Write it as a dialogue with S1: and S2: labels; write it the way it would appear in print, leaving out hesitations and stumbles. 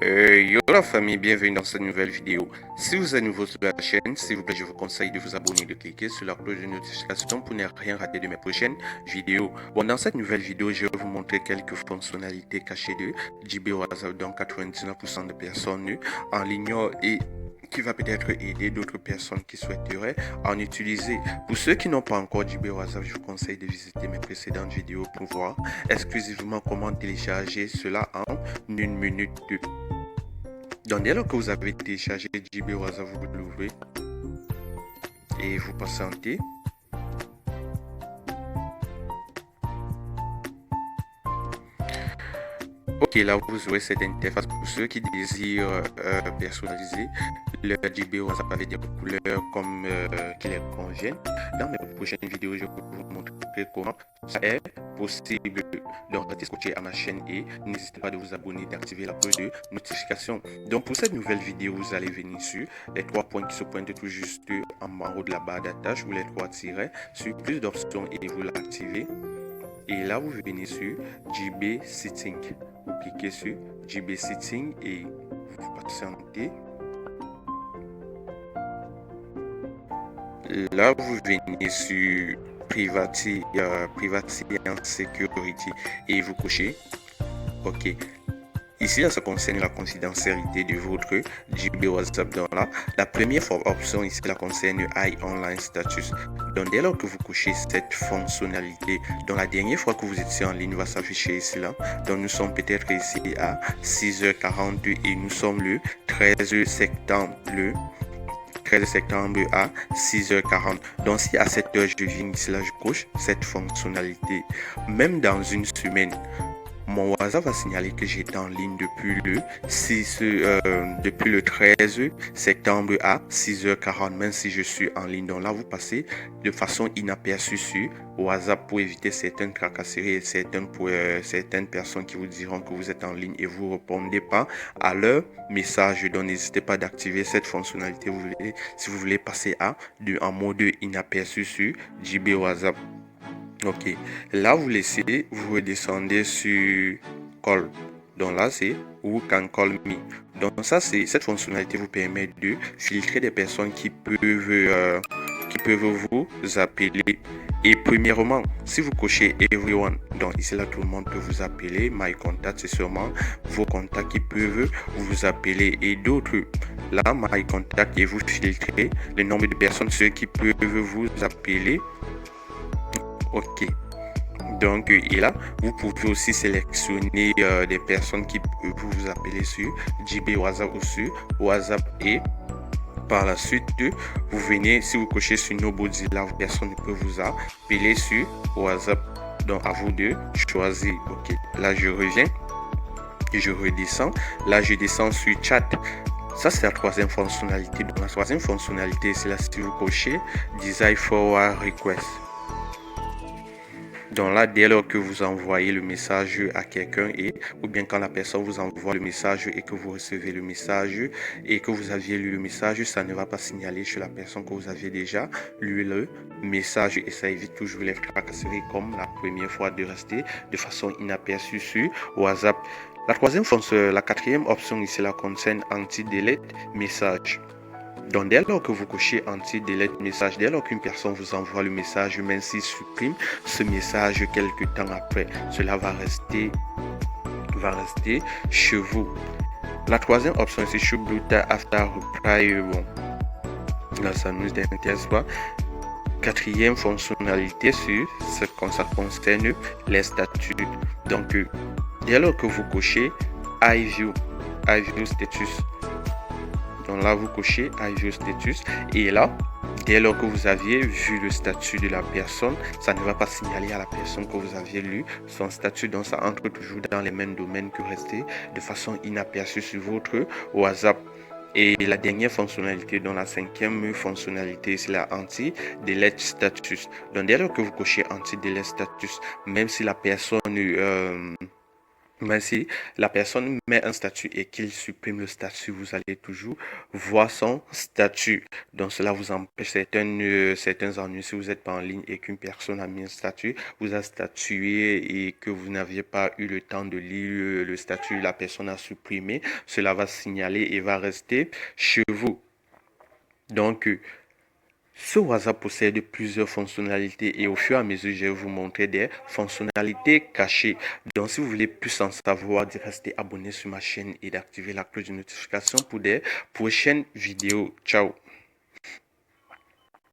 S1: Yo la famille, bienvenue dans cette nouvelle vidéo. Si vous êtes nouveau sur la chaîne, s'il vous plaît, je vous conseille de vous abonner et de cliquer sur la cloche de notification pour ne rien rater de mes prochaines vidéos. Bon, dans cette nouvelle vidéo, je vais vous montrer quelques fonctionnalités cachées de JB WhatsApp dont 99% de personnes en l'ignorent et qui va peut-être aider d'autres personnes qui souhaiteraient en utiliser. Pour ceux qui n'ont pas encore JB WhatsApp, je vous conseille de visiter mes précédentes vidéos pour voir exclusivement comment télécharger cela en 1 minute. Donc dès lors que vous avez téléchargé JB WhatsApp, vous l'ouvrez et vous patientez. Ok, là vous aurez cette interface pour ceux qui désirent personnaliser leur JB WhatsApp avec des couleurs comme qui les conviennent. Dans mes prochaines vidéos, je vais vous montrer comment ça est possible. Donc restez scotché à ma chaîne et n'hésitez pas de vous abonner, d'activer la cloche de notification. Donc pour cette nouvelle vidéo, vous allez venir sur les 3 points qui se pointent tout juste en haut de la barre d'attache ou les 3 tirets sur plus d'options et vous l'activez. Et là, vous venez sur JB Setting. Vous cliquez sur JB Setting et vous patientez. Là, vous venez sur Privacy and Security et vous cochez OK. Ici, ça concerne la confidentialité de votre JB WhatsApp. Donc là, la première option ici, la concerne I Online Status. Donc dès lors que vous cochez cette fonctionnalité, donc la dernière fois que vous étiez en ligne va s'afficher ici là. Donc nous sommes peut-être ici à 6h42 et nous sommes le 13 septembre. Le 13 septembre à 6h40. Donc si à cette heure je viens ici là, je coche cette fonctionnalité. Même dans une semaine, mon WhatsApp va signaler que j'étais en ligne depuis le 13 septembre à 6h40, même si je suis en ligne. Donc là, vous passez de façon inaperçue sur WhatsApp pour éviter certaines tracasseries et certaines personnes qui vous diront que vous êtes en ligne et vous ne répondez pas à leur message. Donc n'hésitez pas d'activer cette fonctionnalité si vous voulez passer en mode inaperçu sur JB WhatsApp. Ok, là vous vous redescendez sur Call. Donc là c'est Who Can Call Me. Donc ça cette fonctionnalité vous permet de filtrer des personnes qui peuvent vous appeler. Et premièrement, si vous cochez Everyone, donc ici là tout le monde peut vous appeler. My Contact, c'est sûrement vos contacts qui peuvent vous appeler et d'autres. Là, My Contact, et vous filtrez le nombre de personnes, ceux qui peuvent vous appeler. Ok, donc et là vous pouvez aussi sélectionner des personnes qui peuvent vous appeler sur JB WhatsApp ou sur WhatsApp et par la suite vous venez, si vous cochez sur Nobody, là personne ne peut vous appeler sur WhatsApp. Donc à vous de choisir. Ok, là je reviens et je redescends. Là je descends sur Chat. Ça c'est la troisième fonctionnalité. Donc la troisième fonctionnalité c'est là, si vous cochez Desire Forward Request. Donc là, dès lors que vous envoyez le message à quelqu'un ou bien quand la personne vous envoie le message et que vous recevez le message et que vous aviez lu le message, ça ne va pas signaler chez la personne que vous aviez déjà lu le message et ça évite toujours les tracasseries comme la première fois de rester de façon inaperçue sur WhatsApp. La quatrième option ici la concerne anti-delete message. Donc dès lors que vous cochez anti-delete message, dès lors qu'une personne vous envoie le message, même s'il supprime ce message quelques temps après, cela va rester chez vous. La troisième option c'est Show Blue After Reply. Bon, là ça nous intéresse pas. Quatrième fonctionnalité ça concerne les statuts. Donc dès lors que vous cochez I view status. Donc là, vous cochez I view status et là, dès lors que vous aviez vu le statut de la personne, ça ne va pas signaler à la personne que vous aviez lu son statut. Donc ça entre toujours dans les mêmes domaines que rester de façon inaperçue sur votre WhatsApp. Et la dernière fonctionnalité, dans la cinquième fonctionnalité, c'est la anti-delete status. Donc dès lors que vous cochez anti-delete status, même si la personne Mais si la personne met un statut et qu'il supprime le statut, vous allez toujours voir son statut. Donc cela vous empêche certains ennuis si vous n'êtes pas en ligne et qu'une personne a mis un statut, vous a statué et que vous n'aviez pas eu le temps de lire le statut, la personne a supprimé, cela va signaler et va rester chez vous. Donc, ce WhatsApp possède plusieurs fonctionnalités et au fur et à mesure, je vais vous montrer des fonctionnalités cachées. Donc, si vous voulez plus en savoir, restez abonné sur ma chaîne et d'activer la cloche de notification pour des prochaines vidéos. Ciao!